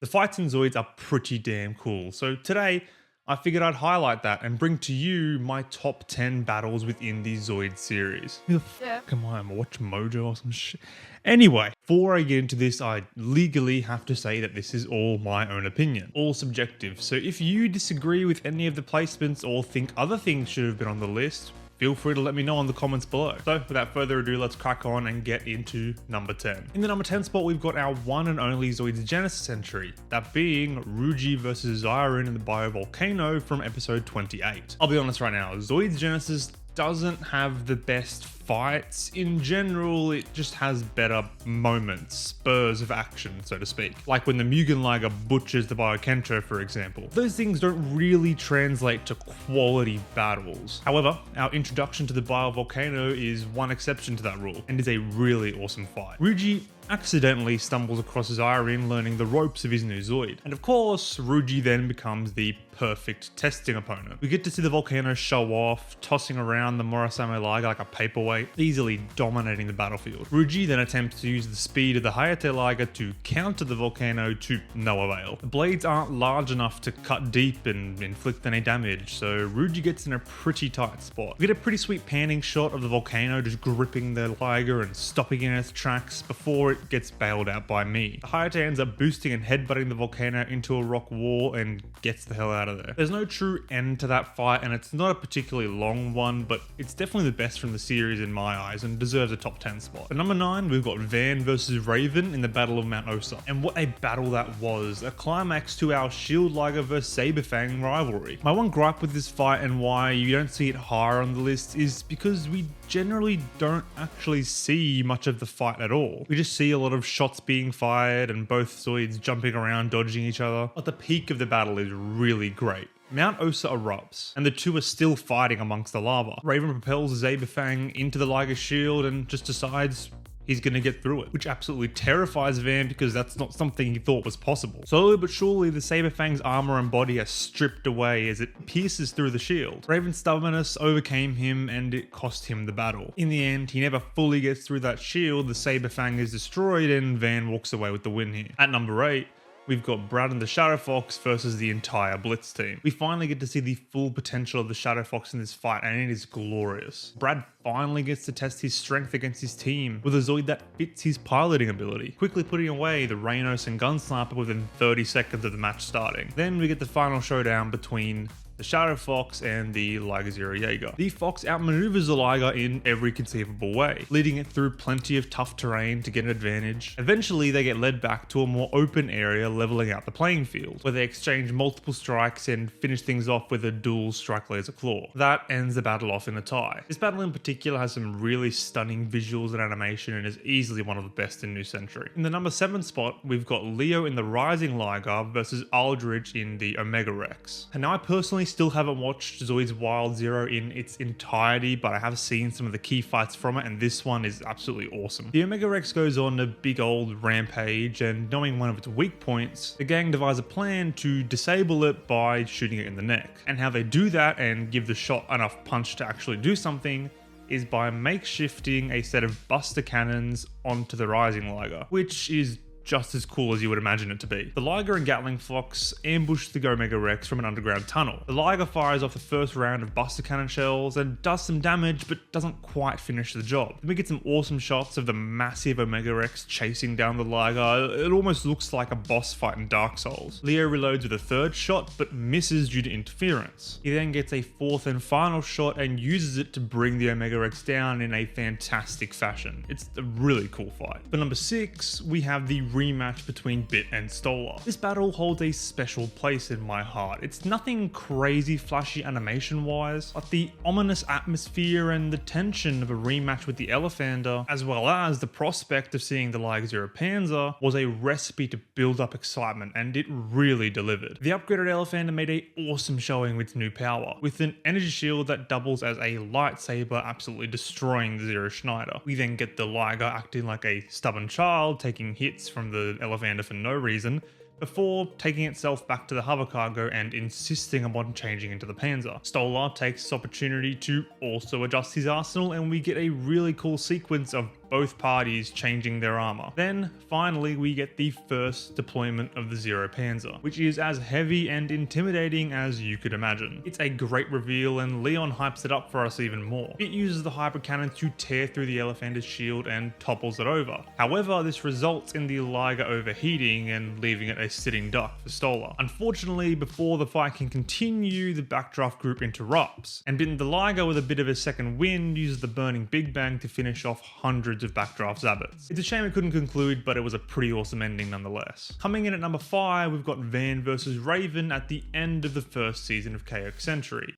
The fights in Zoids are pretty damn cool, so today I figured I'd highlight that and bring to you my top 10 battles within the Zoid series. Who the fuck am I? Am I watching Mojo or some shit? Anyway, before I get into this, I legally have to say that this is all my own opinion, all subjective. So if you disagree with any of the placements or think other things should have been on the list, feel free to let me know in the comments below. So without further ado, let's crack on and get into number 10. In the number 10 spot, we've got our one and only Zoids Genesis entry, that being Ruuji vs Zairin in the Biovolcano from episode 28. I'll be honest right now, Zoids Genesis doesn't have the best fights in general. It just has better moments, spurs of action, so to speak. Like when the Mugen Liger butchers the Biokentro, for example. Those things don't really translate to quality battles. However, our introduction to the Biovolcano is one exception to that rule, and is a really awesome fight. Ruuji accidentally stumbles across Zairin learning the ropes of his new Zoid. And of course, Ruuji then becomes the perfect testing opponent. We get to see the volcano show off, tossing around the Murasame Liger like a paperweight, easily dominating the battlefield. Ruuji then attempts to use the speed of the Hayate Liger to counter the volcano to no avail. The blades aren't large enough to cut deep and inflict any damage, so Ruuji gets in a pretty tight spot. We get a pretty sweet panning shot of the volcano just gripping the Liger and stopping it in its tracks before it gets bailed out by me. The Hayate ends up boosting and headbutting the volcano into a rock wall and gets the hell out of there. There's no true end to that fight, and it's not a particularly long one, but it's definitely the best from the series in my eyes and deserves a top 10 spot. At number 9, we've got Van versus Raven in the Battle of Mount Osa. And what a battle that was, a climax to our Shield Liger versus Saber Fang rivalry. My one gripe with this fight and why you don't see it higher on the list is because we generally don't actually see much of the fight at all. We just see a lot of shots being fired and both Zoids jumping around dodging each other, but the peak of the battle is really great. Mount Osa erupts, and the two are still fighting amongst the lava. Raven propels Zabefang into the Liger shield and just decides he's gonna get through it, which absolutely terrifies Van because that's not something he thought was possible. Slowly but surely, the Saberfang's armor and body are stripped away as it pierces through the shield. Raven's stubbornness overcame him and it cost him the battle. In the end, he never fully gets through that shield, the Saberfang is destroyed, and Van walks away with the win here. At number 8, we've got Brad and the Shadow Fox versus the entire Blitz team. We finally get to see the full potential of the Shadow Fox in this fight, and it is glorious. Brad finally gets to test his strength against his team with a Zoid that fits his piloting ability, quickly putting away the Rainos and Gunsniper within 30 seconds of the match starting. Then we get the final showdown between the Shadow Fox and the Liger Zero Jaeger. The Fox outmaneuvers the Liger in every conceivable way, leading it through plenty of tough terrain to get an advantage. Eventually, they get led back to a more open area, leveling out the playing field, where they exchange multiple strikes and finish things off with a dual strike laser claw. That ends the battle off in a tie. This battle in particular has some really stunning visuals and animation and is easily one of the best in New Century. In the number 7 spot, we've got Leo in the Rising Liger versus Aldridge in the Omega Rex. And now I personally still haven't watched Zoids Wild Zero in its entirety, but I have seen some of the key fights from it, and this one is absolutely awesome. The Omega Rex goes on a big old rampage, and knowing one of its weak points, the gang devise a plan to disable it by shooting it in the neck. And how they do that and give the shot enough punch to actually do something is by makeshifting a set of buster cannons onto the Rising Liger, which is just as cool as you would imagine it to be. The Liger and Gatling Fox ambush the Omega Rex from an underground tunnel. The Liger fires off the first round of Buster Cannon shells and does some damage, but doesn't quite finish the job. Then we get some awesome shots of the massive Omega Rex chasing down the Liger. It almost looks like a boss fight in Dark Souls. Leo reloads with a third shot, but misses due to interference. He then gets a fourth and final shot and uses it to bring the Omega Rex down in a fantastic fashion. It's a really cool fight. For number 6, we have the rematch between Bit and Stoller. This battle holds a special place in my heart. It's nothing crazy flashy animation wise, but the ominous atmosphere and the tension of a rematch with the Elephander, as well as the prospect of seeing the Liger Zero Panzer, was a recipe to build up excitement, and it really delivered. The upgraded Elephander made an awesome showing with new power, with an energy shield that doubles as a lightsaber, absolutely destroying the Zero Schneider. We then get the Liger acting like a stubborn child, taking hits from the Elephander for no reason, before taking itself back to the hover cargo and insisting upon changing into the Panzer. Stoller takes this opportunity to also adjust his arsenal, and we get a really cool sequence of both parties changing their armor. Then, finally, we get the first deployment of the Zero Panzer, which is as heavy and intimidating as you could imagine. It's a great reveal, and Leon hypes it up for us even more. It uses the hyper cannon to tear through the Elefander's shield and topples it over. However, this results in the Liger overheating and leaving it a sitting duck for Stoller. Unfortunately, before the fight can continue, the backdraft group interrupts, and the Liger, with a bit of a second wind, uses the burning Big Bang to finish off hundreds of backdraft Zabbits. It's a shame it couldn't conclude, but it was a pretty awesome ending nonetheless. Coming in at number 5, we've got Van versus Raven at the end of the first season of Chaotic Century.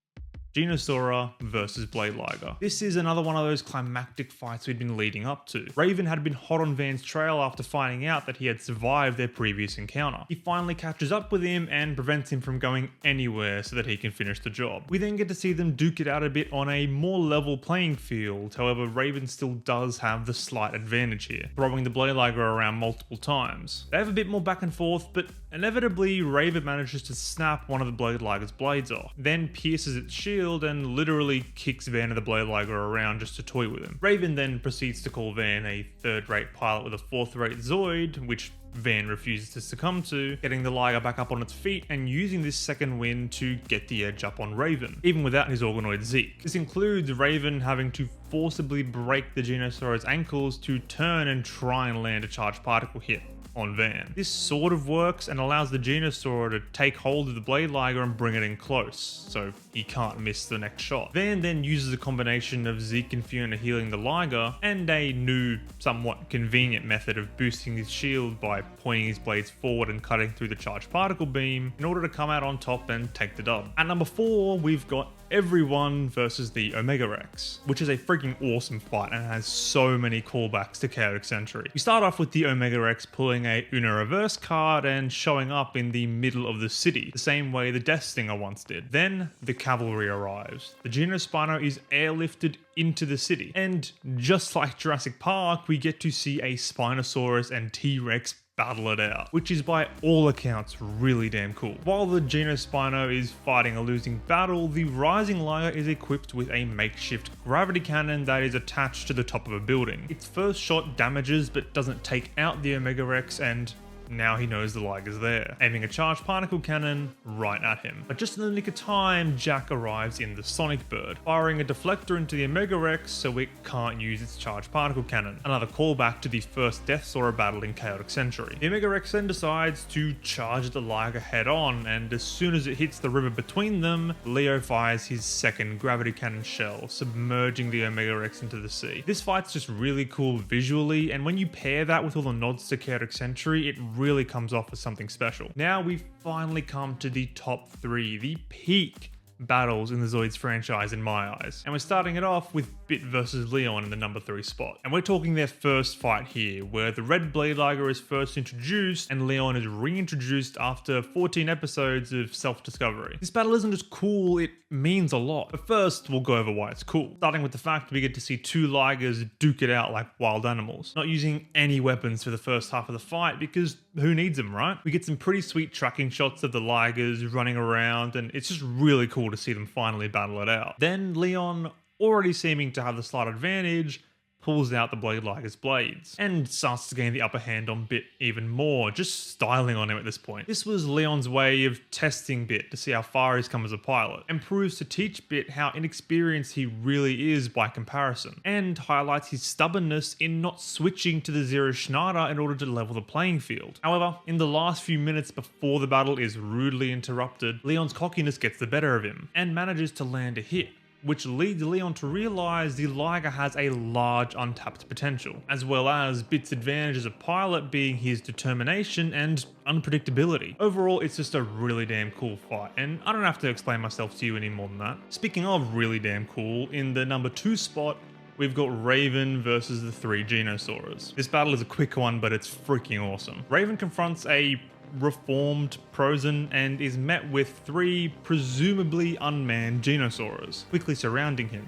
Geno Saurer versus Blade Liger. This is another one of those climactic fights we'd been leading up to. Raven had been hot on Van's trail after finding out that he had survived their previous encounter. He finally catches up with him and prevents him from going anywhere so that he can finish the job. We then get to see them duke it out a bit on a more level playing field. However, Raven still does have the slight advantage here, throwing the Blade Liger around multiple times. They have a bit more back and forth, but inevitably Raven manages to snap one of the Blade Liger's blades off, then pierces its shield and literally kicks Van and the Blade Liger around just to toy with him. Raven then proceeds to call Van a third-rate pilot with a fourth-rate Zoid, which Van refuses to succumb to, getting the Liger back up on its feet and using this second wind to get the edge up on Raven, even without his organoid Zeke. This includes Raven having to forcibly break the Genosaur's ankles to turn and try and land a charged particle hit on Van. This sort of works and allows the Genosaur to take hold of the Blade Liger and bring it in close, so he can't miss the next shot. Van then uses a combination of Zeke and Fiona healing the Liger and a new, somewhat convenient method of boosting his shield by pointing his blades forward and cutting through the charged particle beam in order to come out on top and take the dub. At number 4, we've got Everyone versus the Omega Rex, which is a freaking awesome fight and has so many callbacks to Chaotic Century. We start off with the Omega Rex pulling a Una Reverse card and showing up in the middle of the city, the same way the Death Stinger once did. Then the cavalry arrives. The Genospino is airlifted into the city, and just like Jurassic Park, we get to see a Spinosaurus and T-Rex battle it out, which is by all accounts really damn cool. While the Genospino is fighting a losing battle, the Rising Liger is equipped with a makeshift gravity cannon that is attached to the top of a building. Its first shot damages but doesn't take out the Omega Rex, and now he knows the Liger's there, aiming a charged particle cannon right at him. But just in the nick of time, Jack arrives in the Sonic Bird, firing a deflector into the Omega Rex so it can't use its charged particle cannon. Another callback to the first Death Saurer battle in Chaotic Century. The Omega Rex then decides to charge the Liger head on, and as soon as it hits the river between them, Leo fires his second gravity cannon shell, submerging the Omega Rex into the sea. This fight's just really cool visually, and when you pair that with all the nods to Chaotic Century, it really comes off as something special. Now we've finally come to the top 3, the peak battles in the Zoids franchise in my eyes. And we're starting it off with Bit versus Leon in the number 3 spot. And we're talking their first fight here, where the Red Blade Liger is first introduced and Leon is reintroduced after 14 episodes of self-discovery. This battle isn't just cool, it means a lot. But first, we'll go over why it's cool. Starting with the fact we get to see 2 Ligers duke it out like wild animals, not using any weapons for the first half of the fight because who needs them, right? We get some pretty sweet tracking shots of the Ligers running around, and it's just really cool to see them finally battle it out. Then Leon, already seeming to have the slight advantage, pulls out the Blade Liger's blades and starts to gain the upper hand on Bit even more, just styling on him at this point. This was Leon's way of testing Bit to see how far he's come as a pilot, and proves to teach Bit how inexperienced he really is by comparison, and highlights his stubbornness in not switching to the Zero Schneider in order to level the playing field. However, in the last few minutes before the battle is rudely interrupted, Leon's cockiness gets the better of him and manages to land a hit, which leads Leon to realize the Liger has a large untapped potential, as well as Bit's advantage as a pilot being his determination and unpredictability. Overall, it's just a really damn cool fight, and I don't have to explain myself to you any more than that. Speaking of really damn cool, in the number 2 spot, we've got Raven versus the 3 Genosaurers. This battle is a quick one, but it's freaking awesome. Raven confronts a reformed Prozon and is met with 3 presumably unmanned Genosaurers, quickly surrounding him.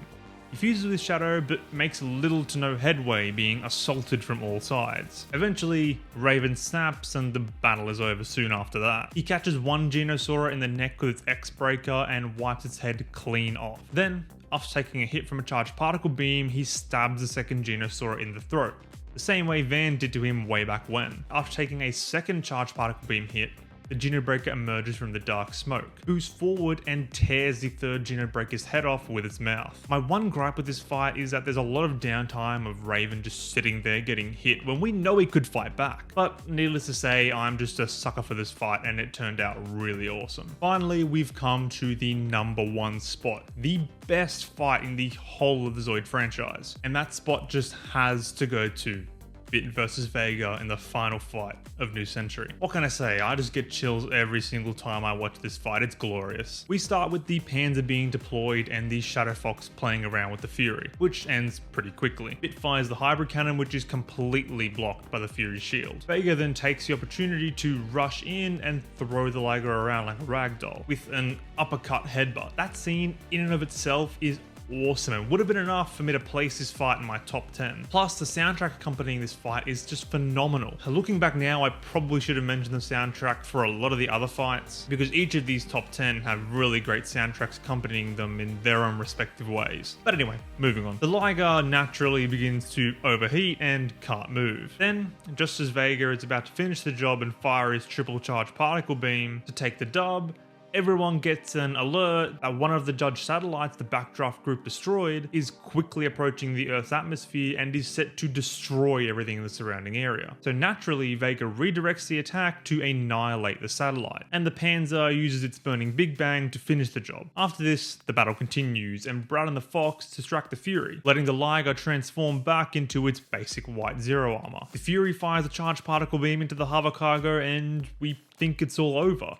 He fuses with Shadow but makes little to no headway, being assaulted from all sides. Eventually, Raven snaps and the battle is over soon after that. He catches one Genosaur in the neck with its X-Breaker and wipes its head clean off. Then, After taking a hit from a charged particle beam, he stabs the second Geno Saurer in the throat, the same way Van did to him way back when. After taking a second charged particle beam hit, the Geno Breaker emerges from the dark smoke, moves forward and tears the third Geno Breaker's head off with its mouth. My one gripe with this fight is that there's a lot of downtime of Raven just sitting there getting hit when we know he could fight back. But needless to say, I'm just a sucker for this fight and it turned out really awesome. Finally, we've come to the number 1 spot, the best fight in the whole of the Zoid franchise. And that spot just has to go to Blitz versus Vega in the final fight of New Century. What can I say? I just get chills every single time I watch this fight. It's glorious. We start with the Panzer being deployed and the Shadow Fox playing around with the Fury, which ends pretty quickly. Blitz fires the hybrid cannon, which is completely blocked by the Fury's shield. Vega then takes the opportunity to rush in and throw the Liger around like a ragdoll with an uppercut headbutt. That scene in and of itself is awesome and would have been enough for me to place this fight in my top 10. Plus, the soundtrack accompanying this fight is just phenomenal. Looking back now, I probably should have mentioned the soundtrack for a lot of the other fights, because each of these top 10 have really great soundtracks accompanying them in their own respective ways. But anyway, moving on. The Liger naturally begins to overheat and can't move. Then, just as Vega is about to finish the job and fire his triple charge particle beam to take the dub, everyone gets an alert that one of the judge satellites the Backdraft group destroyed is quickly approaching the Earth's atmosphere and is set to destroy everything in the surrounding area. So naturally, Vega redirects the attack to annihilate the satellite, and the Panzer uses its burning Big Bang to finish the job. After this, the battle continues, and Brad and the Fox distract the Fury, letting the Liger transform back into its basic white Zero armor. The Fury fires a charged particle beam into the hover cargo, and we think it's all over.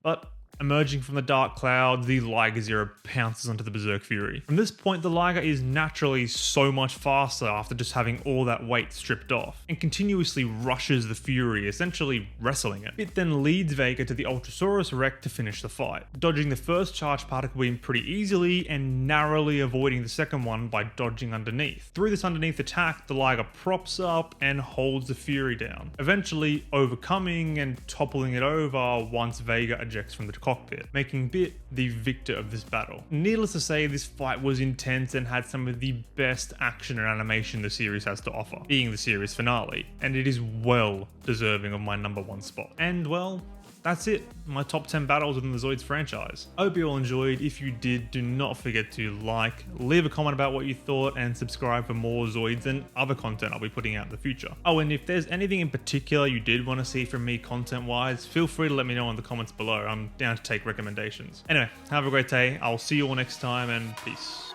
But emerging from the dark cloud, the Liger Zero pounces onto the Berserk Fury. From this point, the Liger is naturally so much faster after just having all that weight stripped off, and continuously rushes the Fury, essentially wrestling it. It then leads Vega to the Ultrasaurus wreck to finish the fight, dodging the first charged particle beam pretty easily and narrowly avoiding the second one by dodging underneath. Through this underneath attack, the Liger props up and holds the Fury down, eventually overcoming and toppling it over once Vega ejects from the cockpit, making Blitz the victor of this battle. Needless to say, this fight was intense and had some of the best action and animation the series has to offer, being the series finale, and it is well deserving of my number 1 spot. And well, that's it, my top 10 battles within the Zoids franchise. I hope you all enjoyed. If you did, do not forget to like, leave a comment about what you thought, and subscribe for more Zoids and other content I'll be putting out in the future. Oh, and if there's anything in particular you did want to see from me content-wise, feel free to let me know in the comments below. I'm down to take recommendations. Anyway, have a great day. I'll see you all next time, and peace.